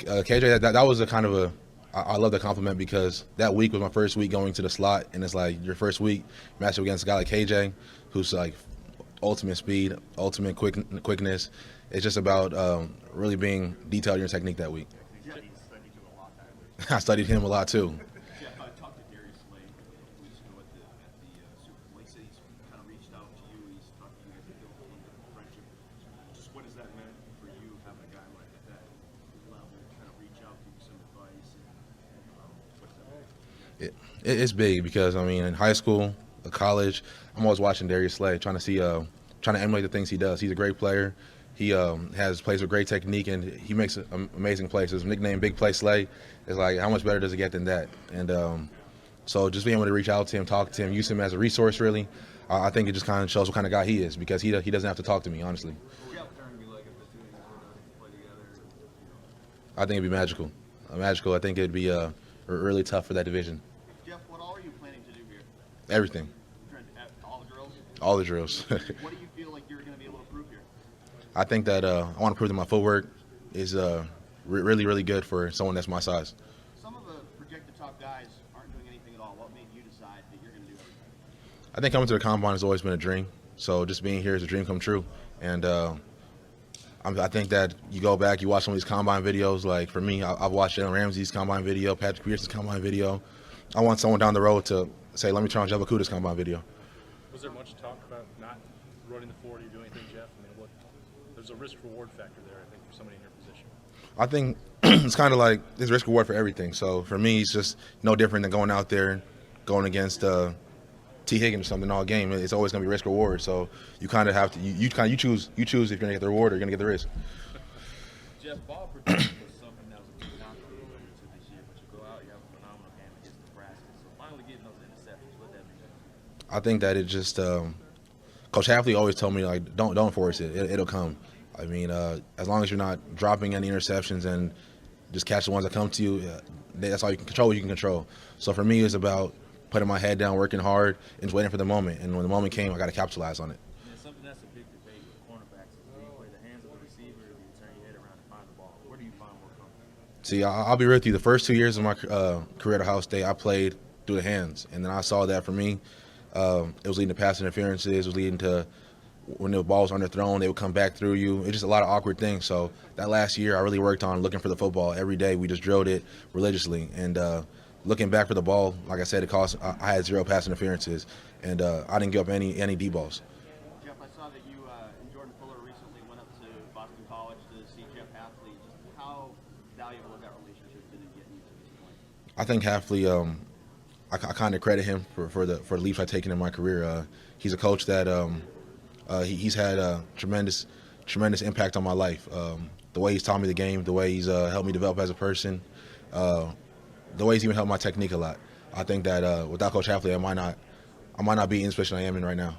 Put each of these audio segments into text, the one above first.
KJ, that was a kind of a I love the compliment because that week was my first week going to the slot, and it's like your first week match up against a guy like KJ, who's like ultimate speed, ultimate quickness. It's just about really being detailed in your technique that week. I studied him a lot too. What has that meant for you having a guy like that level kind of reach out, give you some advice, and what does that mean? It's big because I mean in high school, college, I'm always watching Darius Slay, trying to emulate the things he does. He's a great player. He plays with great technique and he makes amazing plays. His nickname Big Play Slay is like how much better does it get than that? And so just being able to reach out to him, talk to him, use him as a resource really, I think it just kind of shows what kind of guy he is because he doesn't have to talk to me honestly. I think it'd be magical. I think it'd be really tough for that division. Jeff, what all are you planning to do here? Everything. All the drills? All the drills. What do you feel like you're going to be able to prove here? I think that I want to prove that my footwork is really, really good for someone that's my size. Some of the projected top guys aren't doing anything at all. What made you decide that you're going to do everything? I think coming to the combine has always been a dream. So just being here is a dream come true. And I think that you go back, you watch some of these combine videos. Like for me, I've watched Jalen Ramsey's combine video, Patrick Peterson's combine video. I want someone down the road to say, let me try on Jeffrey Okudah's combine video. Was there much talk about not running the 40 or doing anything, Jeff? I mean, there's a risk-reward factor there, I think, for somebody in your position. I think it's kind of like there's risk reward for everything. So for me, it's just no different than going out there, going against T. Higgins or something all game. It's always going to be risk reward. So you kind of have to you choose if you're going to get the reward or you're going to get the risk. Jeff, ball protection was something that was a big knock for you going into this year, but you go out, you have a phenomenal game against Nebraska. So finally getting those interceptions, what that mean? I think that it just Coach Heffley always told me like don't force it. It'll come. I mean, as long as you're not dropping any interceptions and just catch the ones that come to you, that's all you can control. What you can control. So for me, it's about putting my head down, working hard, and just waiting for the moment. And when the moment came, I got to capitalize on it. Yeah, something that's a big debate with cornerbacks is do you play the hands of the receiver or do you turn your head around and find the ball? Where do you find more comfort? See, I'll be real with you. The first 2 years of my career at Ohio State, I played through the hands, and then I saw that for me, it was leading to pass interferences. It was leading to when the ball was underthrown, they would come back through you. It's just a lot of awkward things. So that last year, I really worked on looking for the football every day. We just drilled it religiously. And looking back for the ball, like I said, I had 0 pass interferences, and I didn't give up any D balls. Jeff, I saw that you and Jordan Fuller recently went up to Boston College to see Jeff Heffley. Just how valuable has that relationship been in getting you to this point? I think Heffley, I kind of credit him for the leaps I've taken in my career. He's a coach that he's had a tremendous impact on my life. The way he's taught me the game, the way he's helped me develop as a person, the way he's even helped my technique a lot. I think that without Coach Heffley, I might not be in the position I am in right now.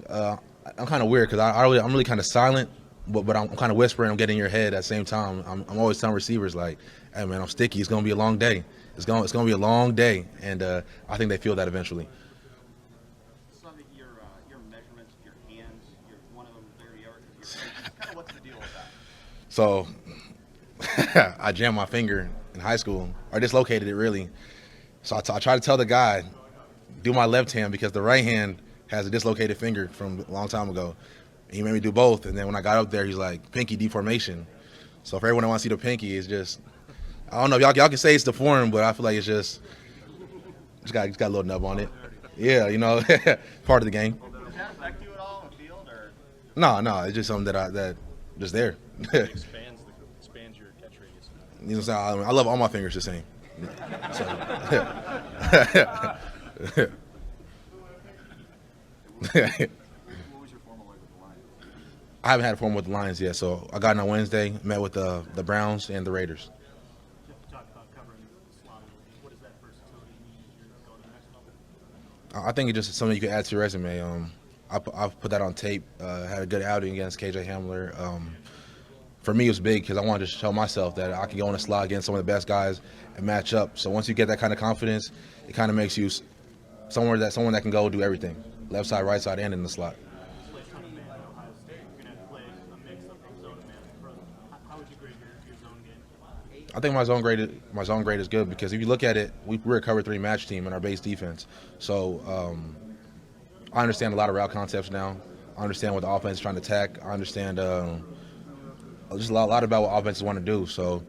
I'm kind of weird because I'm really kind of silent, but I'm kind of whispering. I'm getting in your head at the same time. I'm always telling receivers like, "Hey man, I'm sticky. It's gonna be a long day. It's gonna be a long day," and I think they feel that eventually. Some of your measurements, your hands, one of them very arc. Kind of what's the deal with that? So I jammed my finger in high school, or dislocated it really. So I tried to tell the guy, do my left hand because the right hand has a dislocated finger from a long time ago. He made me do both, and then when I got up there, he's like, pinky deformation. So for everyone that wants to see the pinky, it's just, I don't know, y'all can say it's deformed, but I feel like it's just got a little nub on it. Yeah, you know, part of the game. Does that affect you at all in the field, or? No, it's just something that just there. Expands your catch radius. You know what I'm saying? I love all my fingers the same. So. What was your formal like with the Lions? I haven't had a formal with the Lions yet, so I got in on Wednesday, met with the Browns and the Raiders. Jeff, you talked about covering the slot. What does that versatility mean as you're going to the next level? I think it's just something you can add to your resume. I've put that on tape. Had a good outing against KJ Hamler. For me, it was big because I wanted to show myself that I can go in a slot against some of the best guys and match up. So once you get that kind of confidence, it kind of makes you someone that can go do everything, left side, right side, and in the slot. Ohio State, you're going to play a mix of I think my zone grade is good because if you look at it, we're a cover 3 match team in our base defense. So I understand a lot of route concepts now. I understand what the offense is trying to attack. I understand just a lot about what offenses want to do. So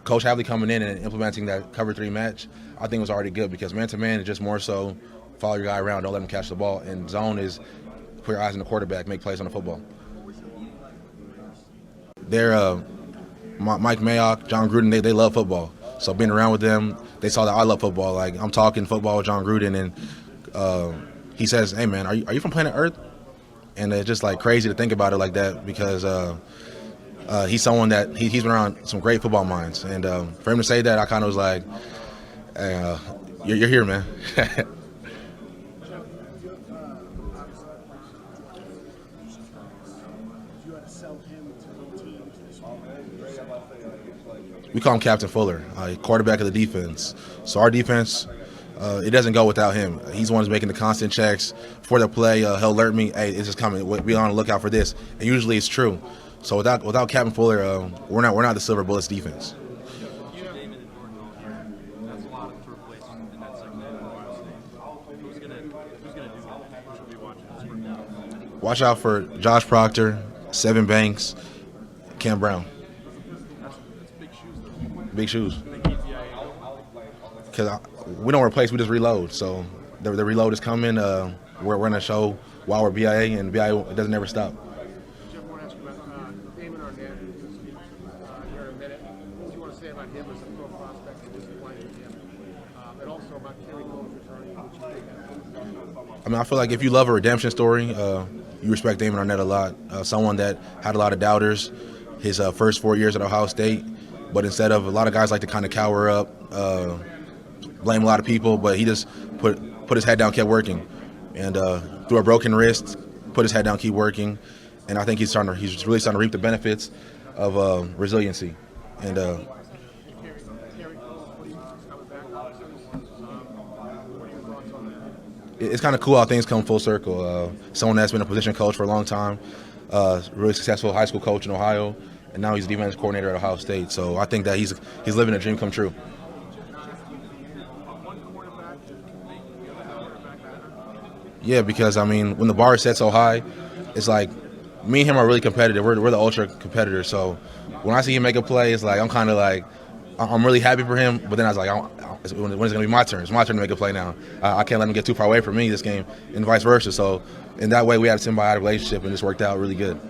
Coach Heffley coming in and implementing that cover 3 match, I think was already good because man-to-man is just more so follow your guy around, don't let him catch the ball. And zone is put your eyes on the quarterback, make plays on the football. They're Mike Mayock, Jon Gruden, they love football. So being around with them, they saw that I love football. Like I'm talking football with Jon Gruden, and he says, "Hey man, are you from planet Earth?" And it's just like crazy to think about it like that because he's someone that he's been around some great football minds, and for him to say that, I kind of was like, "You're here, man." We call him Captain Fuller, quarterback of the defense. So our defense, it doesn't go without him. He's the one who's making the constant checks for the play. He'll alert me, hey, it's just coming. Be on the lookout for this. And usually it's true. So without Captain Fuller, we're not the Silver Bullets defense. Watch out for Josh Proctor, Sevin Banks, Cam Brown. Big shoes. Because we don't replace, we just reload. So the reload is coming. We're going to show while we're BIA, and BIA doesn't ever stop. Jeff, I want to ask you about Damon Arnette here in a minute. What do you want to say about him as a pro prospect and just playing him? And also about Kerry Cole's returning, what you think. I mean, I feel like if you love a redemption story, you respect Damon Arnette a lot. Someone that had a lot of doubters his first 4 years at Ohio State. But instead of a lot of guys like to kind of cower up, blame a lot of people, but he just put his head down, kept working, and through a broken wrist, put his head down, keep working, and I think he's really starting to reap the benefits of resiliency. And it's kind of cool how things come full circle. Someone that's been a position coach for a long time, really successful high school coach in Ohio. And now he's defense coordinator at Ohio State. So I think that he's living a dream come true. Yeah, because, I mean, when the bar is set so high, it's like me and him are really competitive. We're the ultra competitors. So when I see him make a play, it's like I'm kind of like I'm really happy for him. But then I was like, when is it going to be my turn? It's my turn to make a play now. I can't let him get too far away from me this game and vice versa. So in that way, we had a symbiotic relationship, and this worked out really good.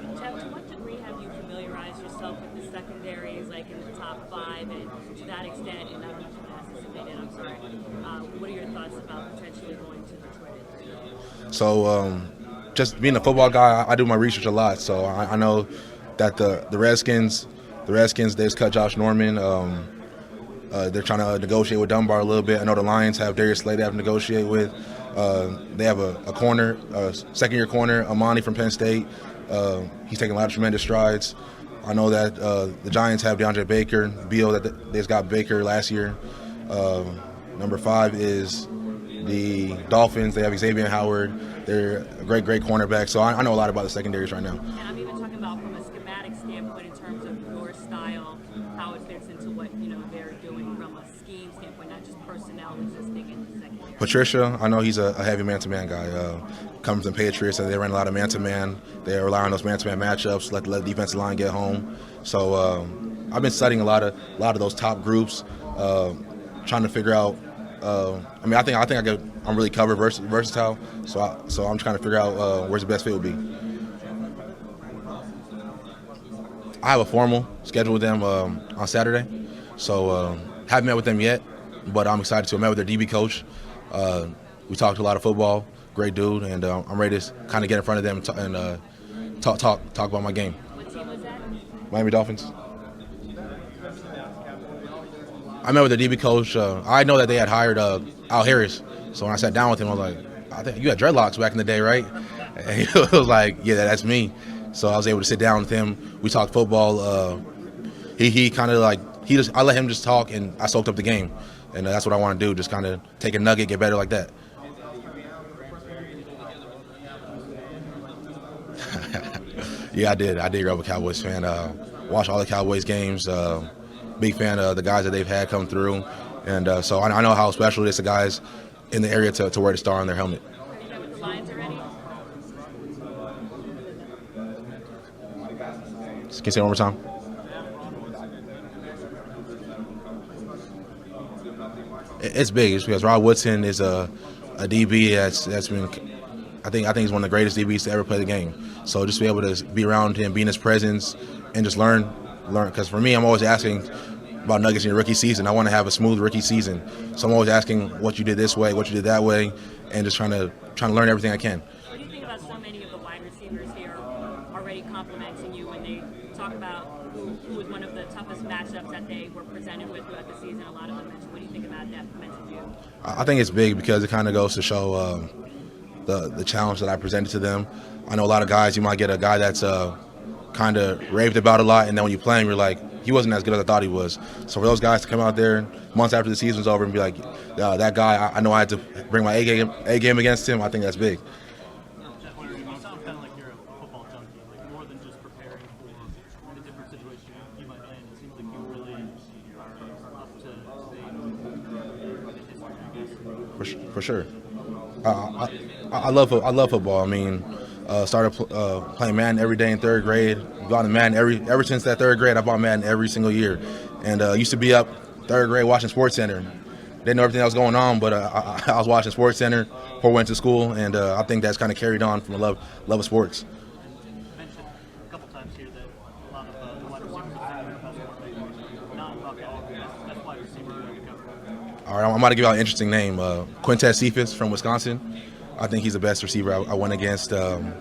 Secondaries, like in the top 5, and to that extent, and I don't know if you anticipated, I'm sorry, what are your thoughts about potentially going to Detroit? So, just being a football guy, I do my research a lot. So I know that the Redskins, they just cut Josh Norman. They're trying to negotiate with Dunbar a little bit. I know the Lions have Darius Slay they have to negotiate with. They have a corner, second-year corner, Amani from Penn State. He's taking a lot of tremendous strides. I know that the Giants have DeAndre Baker, Beal, that they just got Baker last year. Number 5 is the Dolphins. They have Xavier Howard. They're a great cornerback. So I know a lot about the secondaries right now. And I'm even talking about from a schematic standpoint in terms of your style, how it fits into what they're doing from a scheme standpoint, not just personnel existing in the secondary. Patricia, I know he's a heavy man-to-man guy. Comes from Patriots, and they ran a lot of man-to-man. They rely on those man-to-man matchups, let the defensive line get home. So I've been studying a lot of those top groups, trying to figure out. I think I'm really cover versatile. So I'm trying to figure out where's the best fit would be. I have a formal schedule with them on Saturday, so haven't met with them yet, but I'm excited to. I met with their DB coach. We talked a lot of football. Great dude, and I'm ready to kind of get in front of them and talk about my game. What team was that? Miami Dolphins. I met with the DB coach. I know that they had hired Al Harris, so when I sat down with him, I was like, I think you had dreadlocks back in the day, right? And he was like, yeah, that's me. So I was able to sit down with him. We talked football. He kind of like I let him just talk, and I soaked up the game, and that's what I want to do. Just kind of take a nugget, get better like that. Yeah, I did. I did grow up a Cowboys fan. Watched all the Cowboys games. Been big fan of the guys that they've had come through, and so I know how special it is to guys in the area to wear the star on their helmet. Have you met with the Lions already? Can you say it one more time? It's big. It's because Woodson is a DB that's been, I think he's one of the greatest DBs to ever play the game. So just be able to be around him, be in his presence, and just learn. Because for me, I'm always asking about nuggets in your rookie season. I want to have a smooth rookie season. So I'm always asking what you did this way, what you did that way, and just trying to learn everything I can. What do you think about so many of the wide receivers here already complimenting you when they talk about who was one of the toughest matchups that they were presented with throughout the season? A lot of them mentioned. What do you think about that mentioned you? I think it's big because it kind of goes to show the challenge that I presented to them. I know a lot of guys, you might get a guy that's kind of raved about a lot, and then when you play him, you're like, he wasn't as good as I thought he was. So for those guys to come out there months after the season's over and be like, that guy, I know I had to bring my A game against him, I think that's big. You sound kind of like you're a football junkie, like more than just preparing for the different situations you might land. It seems like you really are up to date. For sure. I love football. I mean, started playing Madden every day in third grade. Bought Madden ever since that third grade. I bought Madden every single year, and used to be up third grade watching Sports Center. Didn't know everything that was going on, but I was watching Sports Center before I went to school, and I think that's kind of carried on from a love of sports. You mentioned a couple times here that a lot of the wide receivers are not about that wide receiver you cover. All right, I'm about to give out an interesting name. Quintez Cephus from Wisconsin. I think he's the best receiver I went against. Doesn't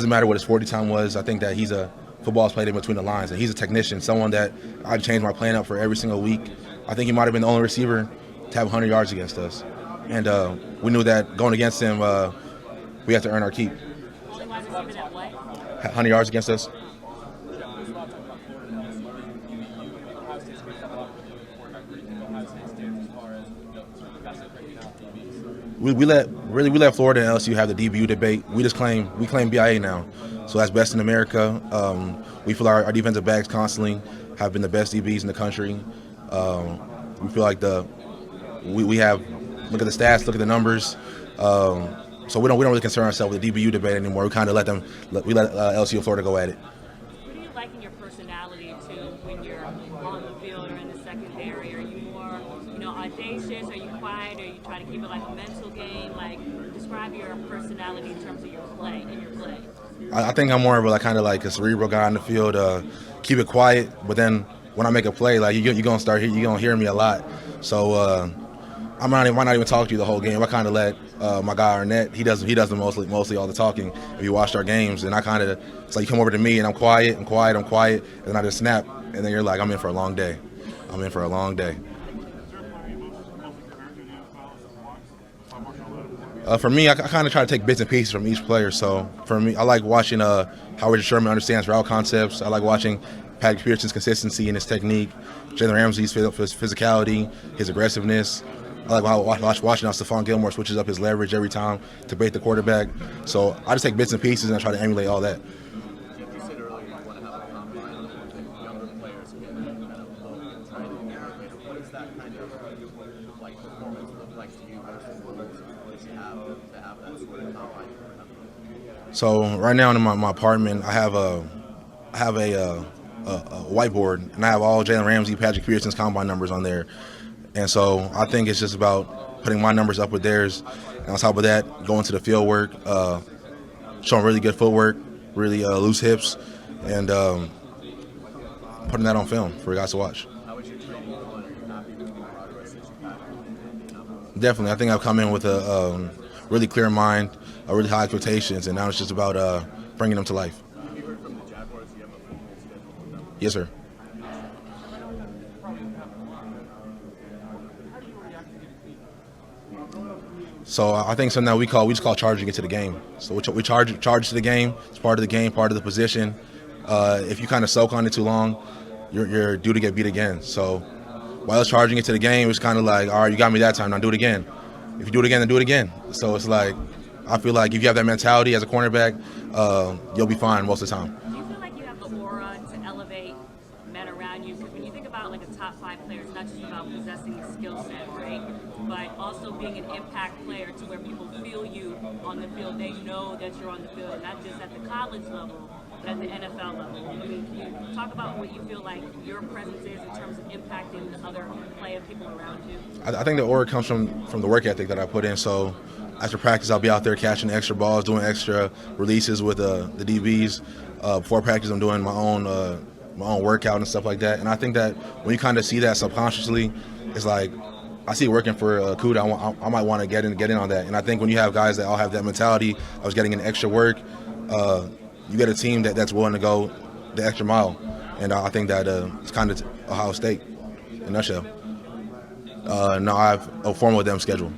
matter what his 40 time was. I think that he's a football's played in between the lines, and he's a technician, someone that I changed my plan up for every single week. I think he might have been the only receiver to have 100 yards against us, and we knew that going against him, we had to earn our keep. Only wide receiver that what? 100 yards against us. We let Florida and LSU have the DBU debate. We claim BIA now, so that's best in America. We feel our defensive backs constantly have been the best DBs in the country. We feel like we have, look at the stats, look at the numbers. So we don't really concern ourselves with the DBU debate anymore. We kind of let LSU and Florida go at it. What do you like in your personality too when you're on the field or in the secondary? Are you more, audacious? Are you quiet? Are you trying to keep it like a mental game? Like, describe your personality in terms of your play. I think I'm more of like a cerebral guy on the field. Keep it quiet, but then when I make a play, like you're gonna hear me a lot. So I might not even talk to you the whole game. I kind of let my guy Arnette. He does mostly all the talking. If you watched our games, and it's like you come over to me and I'm quiet, and then I just snap, and then you're like, I'm in for a long day. For me, I kind of try to take bits and pieces from each player. So for me, I like watching how Richard Sherman understands route concepts. I like watching Patrick Peterson's consistency in his technique, Jalen Ramsey's physicality, his aggressiveness. I like watching how Stephon Gilmore switches up his leverage every time to bait the quarterback. So I just take bits and pieces and I try to emulate all that. You said earlier you want to have a combine with younger players and get kind of look right in there. What does that kind of performance look like to you versus what you have that sort of combine? So right now in my apartment, I have a whiteboard, and I have all Jalen Ramsey, Patrick Peterson's combine numbers on there. And so I think it's just about putting my numbers up with theirs, and on top of that, going to the field work, showing really good footwork, really loose hips, and putting that on film for guys to watch. How was your training going? Are you happy with the progress that you've had? Definitely. I think I've come in with a really clear mind, really high expectations, and now it's just about bringing them to life. Have you heard from the Jaguars? Do you have a full schedule with them? Yes, sir. So I think something that we just call charging into the game. So we charge to the game. It's part of the game, part of the position. If you kind of soak on it too long, you're due to get beat again. So while it's charging into the game, it's kind of like, all right, you got me that time, now do it again. If you do it again, then do it again. So it's like, I feel like if you have that mentality as a cornerback, you'll be fine most of the time. Do you feel like you have the aura to elevate men around you? great, but also being an impact player to where people feel you on the field. They know that you're on the field, not just at the college level, but at the NFL level. I mean, can you talk about what you feel like your presence is in terms of impacting the other player people around you? I think the aura comes from the work ethic that I put in. So after practice, I'll be out there catching extra balls, doing extra releases with the DBs. Before practice, I'm doing my own workout and stuff like that. And I think that when you kind of see that subconsciously, it's like I see it working for Okudah. I might want to get in on that. And I think when you have guys that all have that mentality, I was getting in extra work. You get a team that's willing to go the extra mile, and I think that it's kind of Ohio State in a nutshell. No, I have a formal with them schedule.